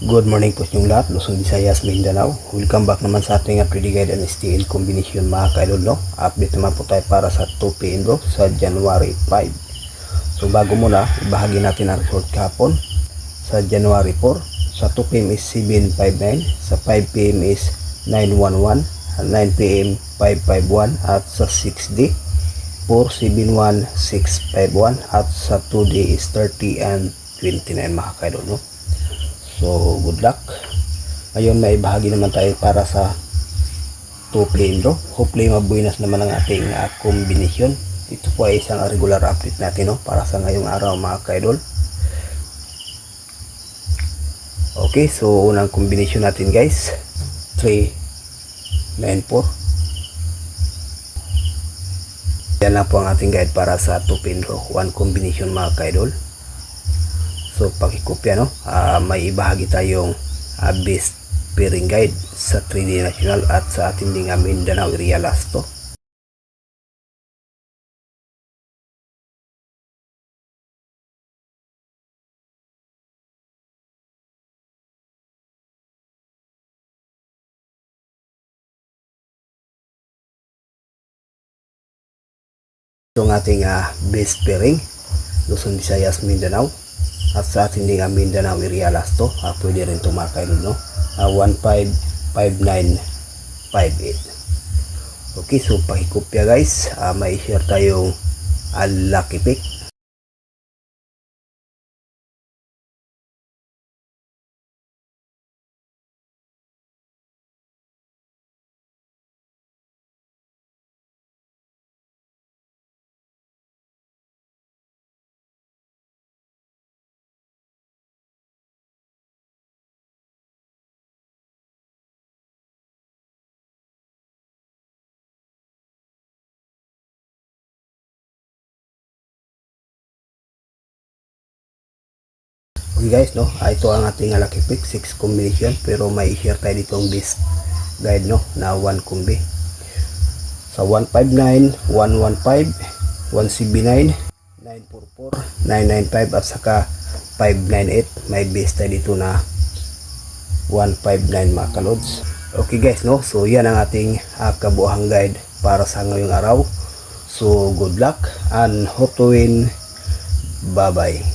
Good morning po sa inyong lahat, Luzon, Visayas, Mindanao. Welcome back naman sa ating Pretty Guide and STL combination mga kaidol, no? Update naman po tayo para sa 2 PM bro, sa January 5. So bago muna, ibahagi natin ang result kahapon. Sa January 4, sa 2 PM is 759, sa 5 PM is 911, 9 PM 551, at sa 6D 471 651, at sa 2D is 30 and 29 mga kaidol, no? So, good luck. Ngayon may bahagi naman tayo para sa 2 PM bro. Hopefully mabuinas naman ang ating kombinasyon. Ito po ay isang regular update natin, no, para sa ngayong araw mga kaidol. Okay, so unang kombinasyon natin guys, 394. Yan lang po ang ating guide para sa 2 PM bro. One combination mga kaidol. So pakikopya, no, may ibahagi tayong best pairing guide sa 3D National at sa ating ding Mindanao area last to. So ang ating best pairing Luzon, Visayas, Mindanao at sa ating ding Mindanao area last to, pwede rin tumakay, no, 155958. Okay, so pakikopya guys, may share tayong lucky pick. Okay guys, no, ito ang ating lucky pick, 6 combination, pero may i-share tayo ditong best guide, no, na 1 combi. Sa 159, 115, 179, 944, 995 at saka 598, may best tayo dito na 159 mga kalods. Okay guys, no, so yan ang ating kabuuhang guide para sa ngayong araw. So good luck and hope to win. Bye bye.